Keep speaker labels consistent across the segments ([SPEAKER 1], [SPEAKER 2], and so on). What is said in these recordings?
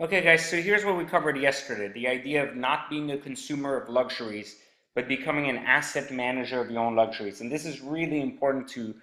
[SPEAKER 1] Okay, guys, so here's what we covered yesterday, the idea of not being a consumer of luxuries, but becoming an asset manager of your own luxuries. And this is really important to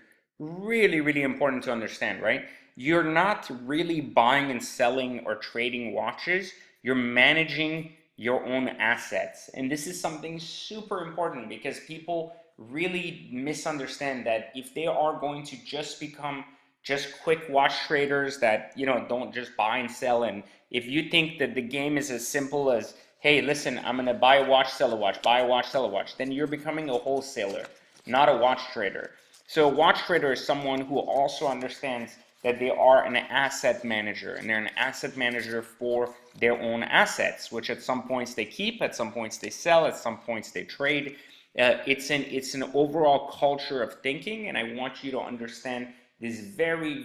[SPEAKER 1] understand, right? You're not really buying and selling or trading watches, you're managing your own assets. And this is something super important because people really misunderstand that if they are going to just become just quick watch traders that don't just buy and sell, and if you think that the game is as simple as, hey, listen, I'm going to buy a watch, sell a watch, buy a watch, sell a watch, then you're becoming a wholesaler, not a watch trader. So a watch trader is someone who also understands that they are an asset manager, and they're an asset manager for their own assets, which at some points they keep, at some points they sell, at some points they trade. It's an overall culture of thinking, and I want you to understand this very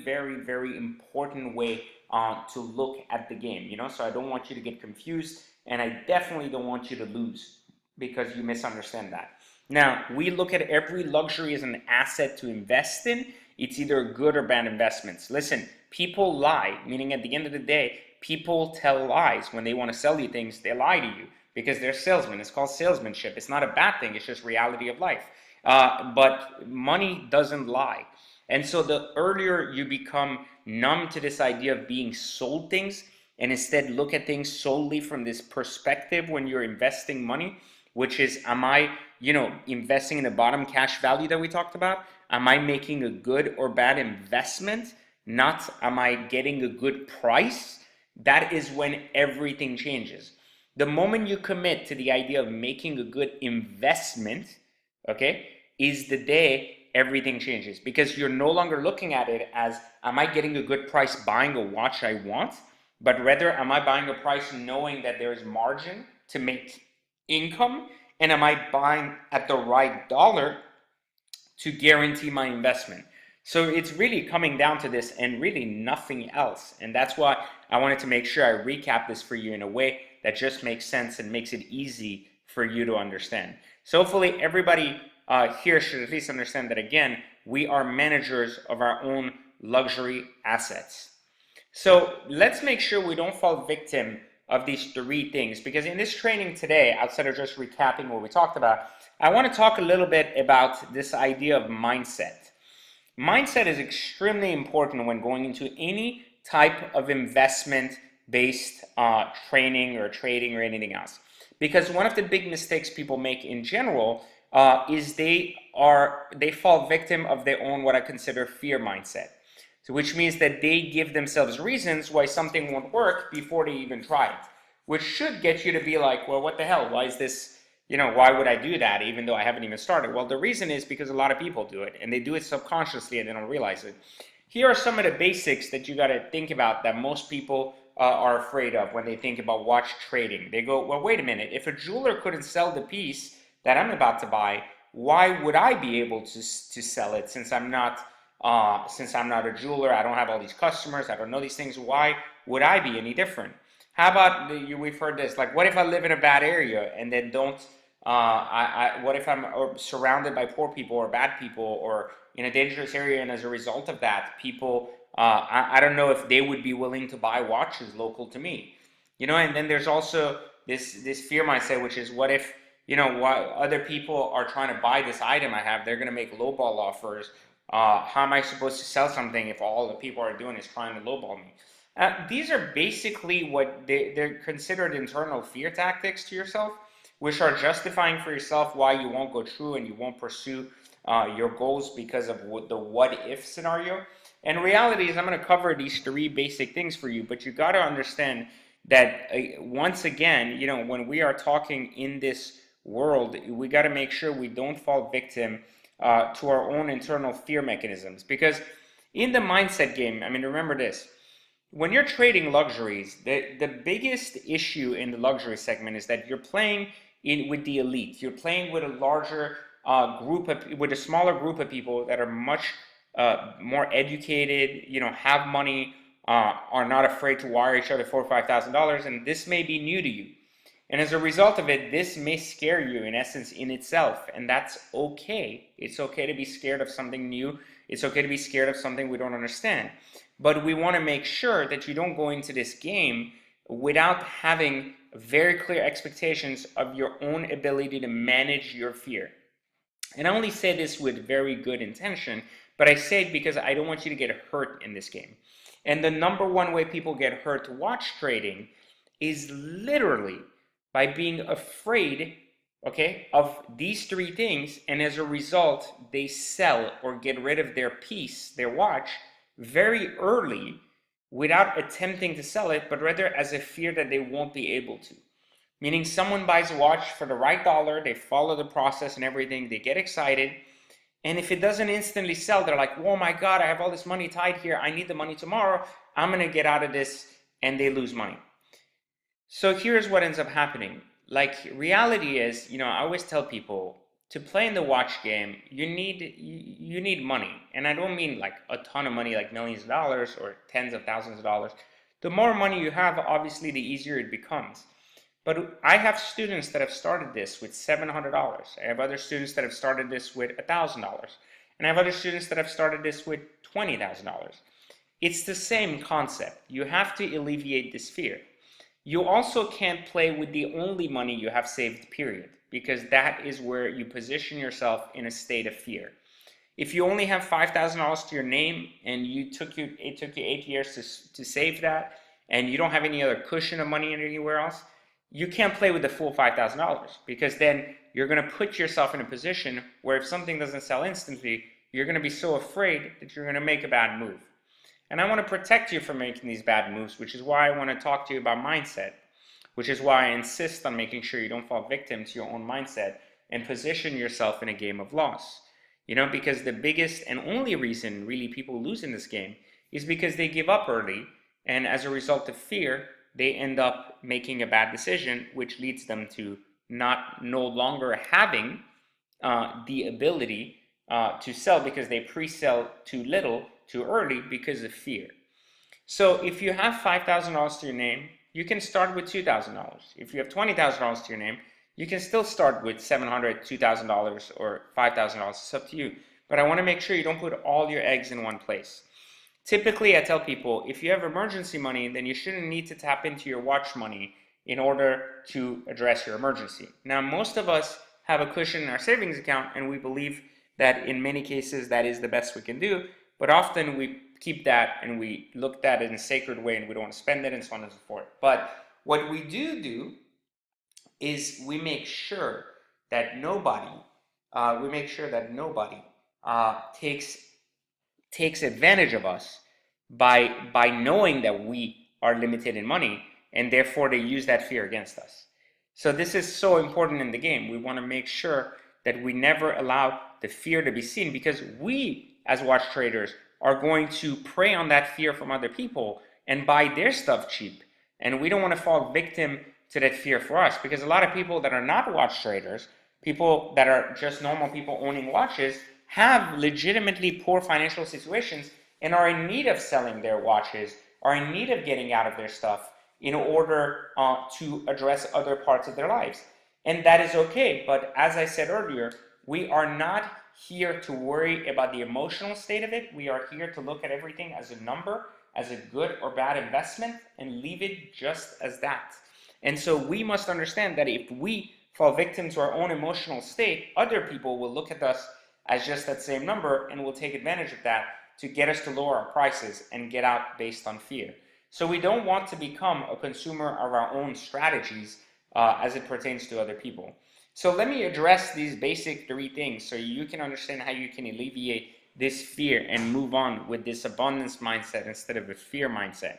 [SPEAKER 1] important way to look at the game. So I don't want you to get confused, and I definitely don't want you to lose because you misunderstand that. Now, we look at every luxury as an asset to invest in. It's either good or bad investments. Listen, people lie, meaning at the end of the day, people tell lies. When they want to sell you things, they lie to you because they're salesmen. It's called salesmanship. It's not a bad thing, it's just reality of life. But money doesn't lie. And so the earlier you become numb to this idea of being sold things and instead look at things solely from this perspective when you're investing money, which is, am I, investing in the bottom cash value that we talked about? Am I making a good or bad investment? Not, am I getting a good price? That is when everything changes. The moment you commit to the idea of making a good investment, okay, is the day everything changes, because you're no longer looking at it as, am I getting a good price buying a watch I want, but rather, am I buying a price knowing that there is margin to make income, and am I buying at the right dollar to guarantee my investment? So it's really coming down to this and really nothing else. And that's why I wanted to make sure I recap this for you in a way that just makes sense and makes it easy for you to understand. So hopefully everybody here should at least understand that, again, we are managers of our own luxury assets. So let's make sure we don't fall victim of these three things, because in this training today, outside of just recapping what we talked about, I want to talk a little bit about this idea of mindset. Mindset is extremely important when going into any type of investment based training or trading or anything else. Because one of the big mistakes people make in general is they fall victim of their own, what I consider, fear mindset. So which means that they give themselves reasons why something won't work before they even try it, which should get you to be like, well, what the hell? Why is this, why would I do that even though I haven't even started? Well, the reason is because a lot of people do it, and they do it subconsciously and they don't realize it. Here are some of the basics that you got to think about that most people are afraid of when they think about watch trading. They go, well, wait a minute. If a jeweler couldn't sell the piece that I'm about to buy, why would I be able to sell it since I'm not a jeweler? I don't have all these customers. I don't know these things. Why would I be any different? How about we've heard this, like, what if I live in a bad area and then don't? What if I'm surrounded by poor people or bad people or in a dangerous area, and as a result of that, people, I don't know if they would be willing to buy watches local to me, And then there's also this fear mindset, which is, what if why other people are trying to buy this item I have? They're going to make lowball offers. How am I supposed to sell something if all the people are doing is trying to lowball me? These are basically what they're considered internal fear tactics to yourself, which are justifying for yourself why you won't go through and you won't pursue your goals because of the what if scenario. And reality is, I'm going to cover these three basic things for you, but you got to understand that once again, when we are talking in this world, we got to make sure we don't fall victim to our own internal fear mechanisms. Because in the mindset game, I mean, remember this, when you're trading luxuries, the biggest issue in the luxury segment is that you're playing with the elite. You're playing with a larger with a smaller group of people that are much more educated, have money, are not afraid to wire each other $4,000 or $5,000, and this may be new to you. And as a result of it, this may scare you in essence in itself, and that's okay. It's okay to be scared of something new. It's okay to be scared of something we don't understand. But we want to make sure that you don't go into this game without having very clear expectations of your own ability to manage your fear. And I only say this with very good intention, but I say it because I don't want you to get hurt in this game. And the number one way people get hurt watch trading is literally by being afraid, okay, of these three things, and as a result, they sell or get rid of their piece, their watch, very early without attempting to sell it, but rather as a fear that they won't be able to. Meaning someone buys a watch for the right dollar, they follow the process and everything, they get excited, and if it doesn't instantly sell, they're like, oh my God, I have all this money tied here, I need the money tomorrow, I'm gonna get out of this, and they lose money. So here's what ends up happening. Like, reality is, I always tell people, to play in the watch game, you need money. And I don't mean like a ton of money, like millions of dollars or tens of thousands of dollars. The more money you have, obviously, the easier it becomes. But I have students that have started this with $700. I have other students that have started this with $1,000. And I have other students that have started this with $20,000. It's the same concept. You have to alleviate this fear. You also can't play with the only money you have saved, period, because that is where you position yourself in a state of fear. If you only have $5,000 to your name and it took you 8 years to save that, and you don't have any other cushion of money anywhere else, you can't play with the full $5,000, because then you're going to put yourself in a position where if something doesn't sell instantly, you're going to be so afraid that you're going to make a bad move. And I want to protect you from making these bad moves, which is why I want to talk to you about mindset, which is why I insist on making sure you don't fall victim to your own mindset and position yourself in a game of loss. Because the biggest and only reason really people lose in this game is because they give up early, and as a result of fear, they end up making a bad decision, which leads them to no longer having the ability to sell, because they pre-sell too little, too early, because of fear. So if you have $5,000 to your name, you can start with $2,000. If you have $20,000 to your name, you can still start with $700, $2,000, or $5,000. It's up to you. But I want to make sure you don't put all your eggs in one place. Typically, I tell people, if you have emergency money, then you shouldn't need to tap into your watch money in order to address your emergency. Now, most of us have a cushion in our savings account, and we believe that in many cases that is the best we can do, but often we keep that and we look at it in a sacred way and we don't want to spend it and so on and so forth. But what we do is we make sure that nobody takes advantage of us by knowing that we are limited in money, and therefore they use that fear against us. So this is so important in the game. We want to make sure that we never allow the fear to be seen, because we as watch traders are going to prey on that fear from other people and buy their stuff cheap. And we don't want to fall victim to that fear for us, because a lot of people that are not watch traders, people that are just normal people owning watches, have legitimately poor financial situations and are in need of selling their watches, are in need of getting out of their stuff in order to address other parts of their lives. And that is okay, but as I said earlier, we are not here to worry about the emotional state of it. We are here to look at everything as a number, as a good or bad investment, and leave it just as that. And so we must understand that if we fall victim to our own emotional state, other people will look at us as just that same number and will take advantage of that to get us to lower our prices and get out based on fear. So we don't want to become a consumer of our own strategies as it pertains to other people. So let me address these basic three things so you can understand how you can alleviate this fear and move on with this abundance mindset instead of a fear mindset.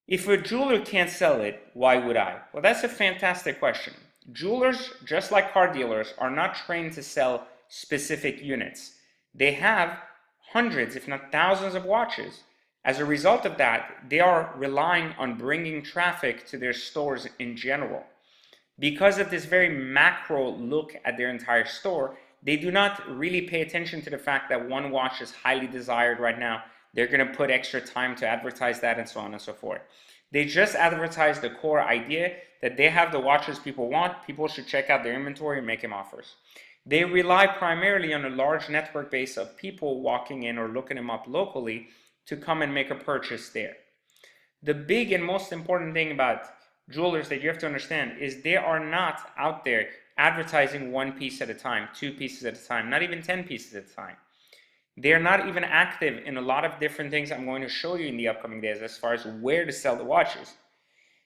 [SPEAKER 1] If a jeweler can't sell it, why would I? Well, that's a fantastic question. Jewelers, just like car dealers, are not trained to sell specific units. They have hundreds, if not thousands, of watches. As a result of that, they are relying on bringing traffic to their stores in general. Because of this very macro look at their entire store, they do not really pay attention to the fact that one watch is highly desired right now. They're going to put extra time to advertise that and so on and so forth. They just advertise the core idea that they have the watches people want. People should check out their inventory and make them offers. They rely primarily on a large network base of people walking in or looking them up locally to come and make a purchase there. The big and most important thing about jewelers that you have to understand is they are not out there advertising one piece at a time, two pieces at a time, not even 10 pieces at a time. They're not even active in a lot of different things I'm going to show you in the upcoming days as far as where to sell the watches.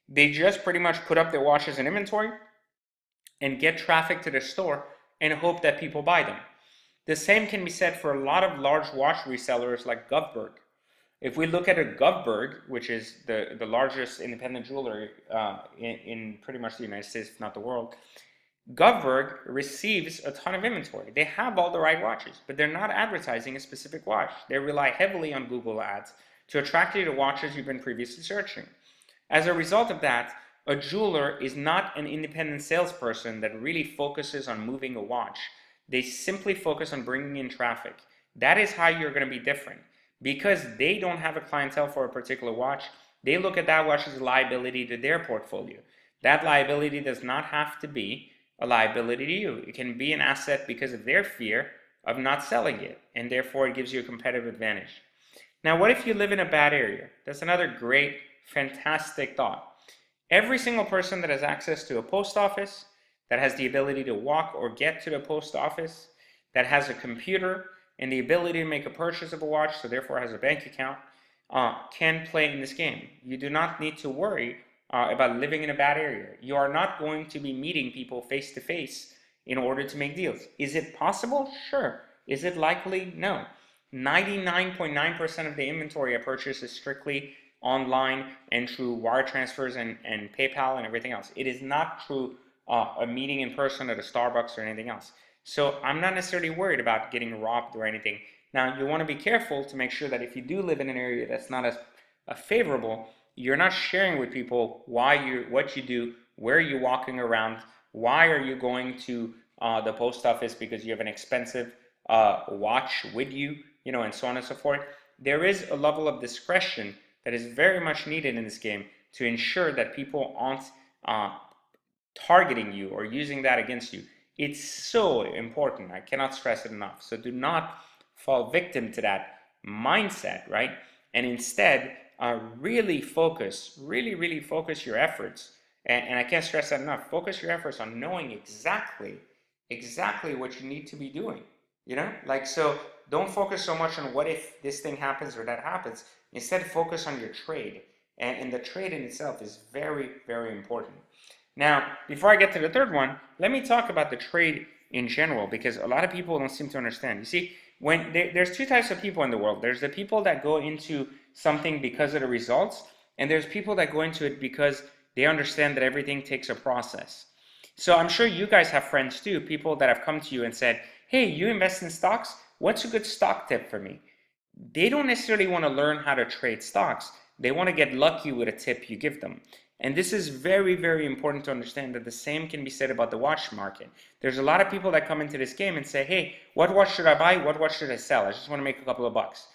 [SPEAKER 1] They just pretty much put up their watches in inventory and get traffic to their store and hope that people buy them. The same can be said for a lot of large watch resellers like Govberg. If we look at a Govberg, which is the largest independent jeweler in pretty much the United States, if not the world, Govberg receives a ton of inventory. They have all the right watches, but they're not advertising a specific watch. They rely heavily on Google ads to attract you to watches you've been previously searching. As a result of that, a jeweler is not an independent salesperson that really focuses on moving a watch. They simply focus on bringing in traffic. That is how you're going to be different. Because they don't have a clientele for a particular watch, they look at that watch as a liability to their portfolio. That liability does not have to be a liability to you. It can be an asset because of their fear of not selling it, and therefore it gives you a competitive advantage. Now, what if you live in a bad area? That's another great, fantastic thought. Every single person that has access to a post office, that has the ability to walk or get to the post office, that has a computer and the ability to make a purchase of a watch, so therefore has a bank account, can play in this game. You do not need to worry about living in a bad area. You are not going to be meeting people face to face in order to make deals. Is it possible? Sure. Is it likely? No. 99.9% of the inventory I purchase is strictly online and through wire transfers and PayPal and everything else. It is not through a meeting in person at a Starbucks or anything else. So I'm not necessarily worried about getting robbed or anything. Now, you want to be careful to make sure that if you do live in an area that's not as favorable, you're not sharing with people what you do, where you're walking around, why are you going to the post office because you have an expensive watch with you, and so on and so forth. There is a level of discretion that is very much needed in this game to ensure that people aren't targeting you or using that against you. It's so important. I cannot stress it enough. So do not fall victim to that mindset, right? And instead, really focus your efforts. And I can't stress that enough. Focus your efforts on knowing exactly what you need to be doing. So don't focus so much on what if this thing happens or that happens. Instead, focus on your trade. And the trade in itself is very, very important. Now, before I get to the third one, let me talk about the trade in general, because a lot of people don't seem to understand. You see, there's two types of people in the world. There's the people that go into something because of the results, and there's people that go into it because they understand that everything takes a process. So I'm sure you guys have friends too, people that have come to you and said, hey, you invest in stocks? What's a good stock tip for me? They don't necessarily want to learn how to trade stocks. They want to get lucky with a tip you give them. And this is very, very important to understand that the same can be said about the watch market. There's a lot of people that come into this game and say, hey, what watch should I buy? What watch should I sell? I just want to make a couple of bucks.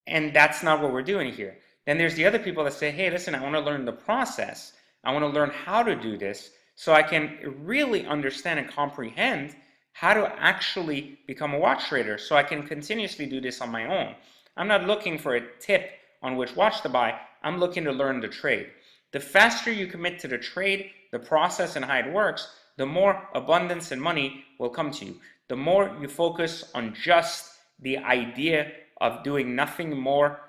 [SPEAKER 1] And that's not what we're doing here. Then there's the other people that say, hey, listen, I want to learn the process. I want to learn how to do this so I can really understand and comprehend how to actually become a watch trader so I can continuously do this on my own. I'm not looking for a tip on which watch to buy. I'm looking to learn the trade. The faster you commit to the trade, the process, and how it works, the more abundance and money will come to you. The more you focus on just the idea of doing nothing more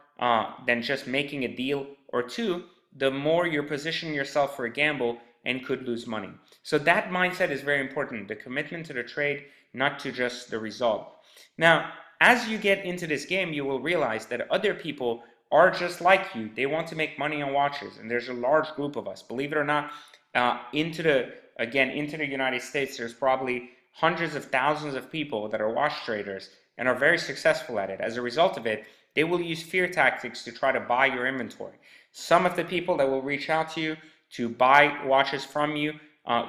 [SPEAKER 1] than just making a deal or two, the more you're positioning yourself for a gamble and could lose money. So that mindset is very important, the commitment to the trade, not to just the result. Now, as you get into this game, you will realize that other people are just like you. They want to make money on watches, and there's a large group of us. Believe it or not, into the United States, there's probably hundreds of thousands of people that are watch traders and are very successful at it. As a result of it, they will use fear tactics to try to buy your inventory. Some of the people that will reach out to you to buy watches from you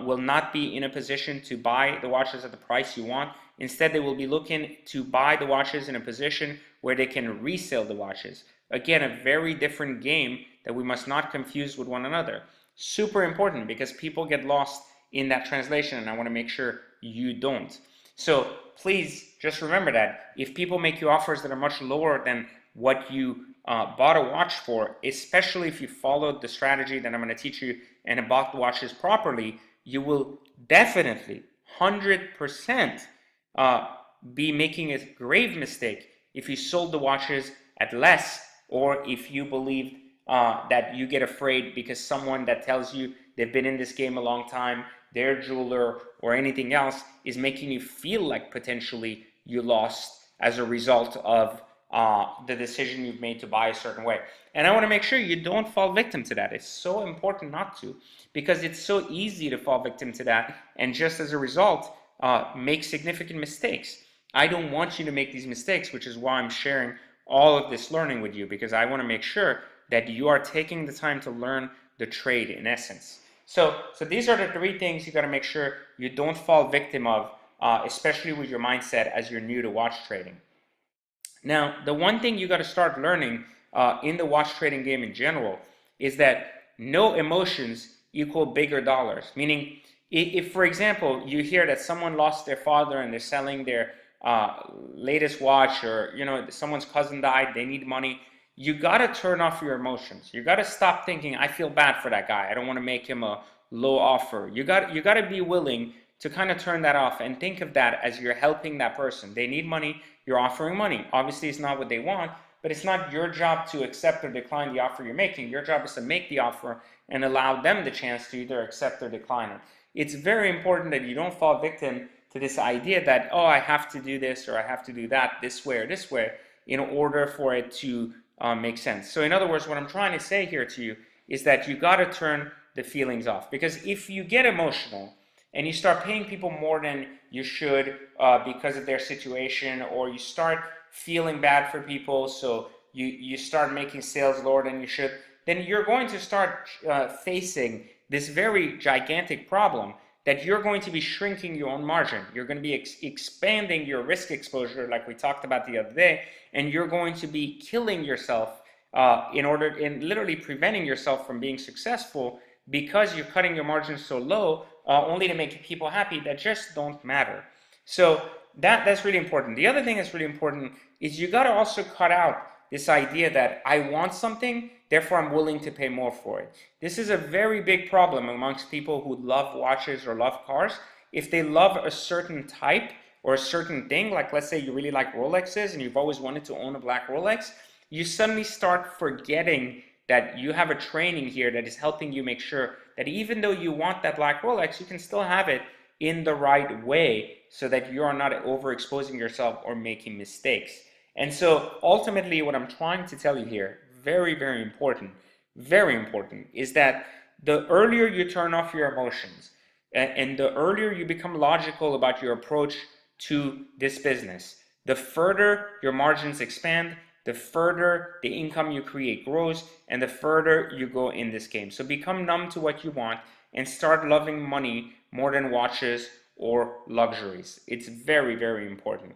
[SPEAKER 1] will not be in a position to buy the watches at the price you want. Instead, they will be looking to buy the watches in a position where they can resell the watches. Again, a very different game that we must not confuse with one another. Super important because people get lost in that translation, and I want to make sure you don't. So please just remember that if people make you offers that are much lower than what you bought a watch for, especially if you followed the strategy that I'm going to teach you and bought the watches properly, you will definitely 100% be making a grave mistake if you sold the watches at less, or if you believe that you get afraid because someone that tells you they've been in this game a long time, their jeweler or anything else is making you feel like potentially you lost as a result of the decision you've made to buy a certain way. And I want to make sure you don't fall victim to that. It's so important not to, because it's so easy to fall victim to that and just as a result make significant mistakes. I don't want you to make these mistakes, which is why I'm sharing all of this learning with you, because I want to make sure that you are taking the time to learn the trade in essence. So these are the three things you got to make sure you don't fall victim of, especially with your mindset as you're new to watch trading. Now, the one thing you got to start learning in the watch trading game in general is that no emotions equal bigger dollars. Meaning, if for example, you hear that someone lost their father and they're selling their latest watch, or someone's cousin died, they need money, you got to turn off your emotions. You got to stop thinking, I feel bad for that guy, I don't want to make him a low offer. You got to be willing to kind of turn that off and think of that as you're helping that person. They need money, you're offering money. Obviously it's not what they want, but it's not your job to accept or decline the offer you're making. Your job is to make the offer and allow them the chance to either accept or decline it. It's very important that you don't fall victim to this idea that, oh, I have to do this or I have to do that this way or this way in order for it to make sense. So in other words, what I'm trying to say here to you is that you got to turn the feelings off, because if you get emotional and you start paying people more than you should because of their situation, or you start feeling bad for people, so you start making sales lower than you should, then you're going to start facing this very gigantic problem that you're going to be shrinking your own margin. You're going to be expanding your risk exposure like we talked about the other day, and you're going to be killing yourself in literally preventing yourself from being successful, because you're cutting your margins so low only to make people happy that just don't matter. So that's really important. The other thing that's really important is you got to also cut out this idea that I want something, therefore I'm willing to pay more for it. This is a very big problem amongst people who love watches or love cars. If they love a certain type or a certain thing, like let's say you really like Rolexes and you've always wanted to own a black Rolex, you suddenly start forgetting that you have a training here that is helping you make sure that even though you want that black Rolex, you can still have it in the right way so that you are not overexposing yourself or making mistakes. And so ultimately what I'm trying to tell you here, very, very important, is that the earlier you turn off your emotions and the earlier you become logical about your approach to this business, the further your margins expand, the further the income you create grows, and the further you go in this game. So become numb to what you want and start loving money more than watches or luxuries. It's very, very important.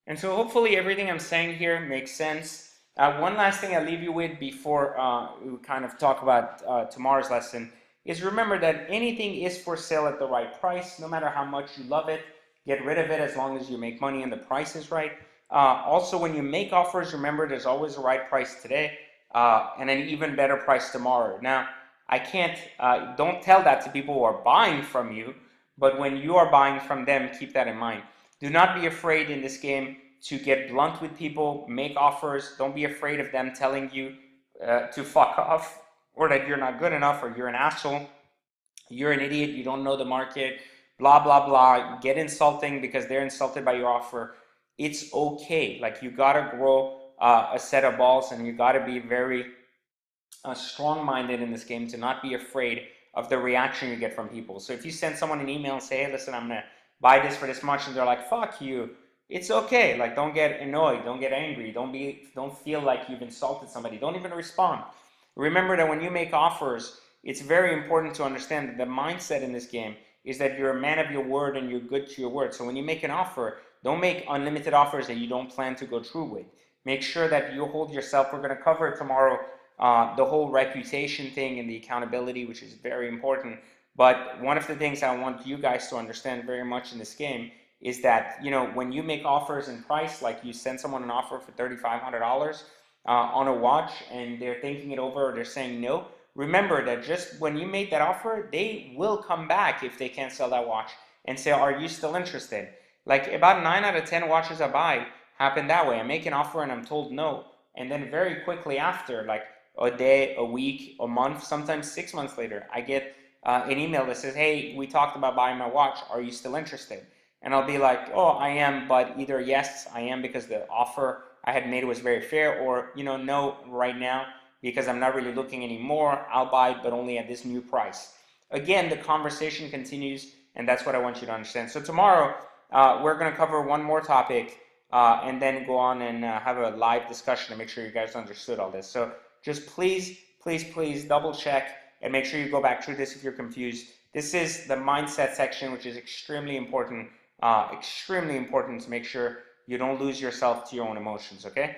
[SPEAKER 1] And so hopefully everything I'm saying here makes sense. One last thing I'll leave you with before we kind of talk about tomorrow's lesson is remember that anything is for sale at the right price. No matter how much you love it, get rid of it as long as you make money and the price is right. Also, when you make offers, remember there's always a right price today and an even better price tomorrow. Now, I can't, don't tell that to people who are buying from you, but when you are buying from them, keep that in mind. Do not be afraid in this game to get blunt with people, make offers. Don't be afraid of them telling you to fuck off, or that you're not good enough, or you're an asshole, you're an idiot, you don't know the market, blah, blah, blah. Get insulting because they're insulted by your offer. It's okay. Like, you got to grow a set of balls, and you got to be very strong-minded in this game to not be afraid of the reaction you get from people. So if you send someone an email and say, hey, listen, I'm going to buy this for this much, and they're like, fuck you, it's okay. Like, don't get annoyed, don't get angry, don't feel like you've insulted somebody, don't even respond. Remember that when you make offers, it's very important to understand that the mindset in this game is that you're a man of your word and you're good to your word. So when you make an offer, don't make unlimited offers that you don't plan to go through with. Make sure that you hold yourself. We're going to cover tomorrow the whole reputation thing and the accountability, which is very important. But one of the things I want you guys to understand very much in this game is that, you know, when you make offers in price, like you send someone an offer for $3,500 on a watch and they're thinking it over or they're saying no, remember that just when you made that offer, they will come back if they can't sell that watch and say, are you still interested? Like about 9 out of 10 watches I buy happen that way. I make an offer and I'm told no. And then very quickly after, like a day, a week, a month, sometimes 6 months later, I get an email that says, hey, we talked about buying my watch. Are you still interested? And I'll be like, oh, I am, but either yes, I am because the offer I had made was very fair, or, you know, no, right now, because I'm not really looking anymore. I'll buy it, but only at this new price. Again, the conversation continues, and that's what I want you to understand. So tomorrow, we're going to cover one more topic, and then go on and have a live discussion to make sure you guys understood all this. So just please, please, please double check and make sure you go back through this if you're confused. This is the mindset section, which is extremely important to make sure you don't lose yourself to your own emotions, okay?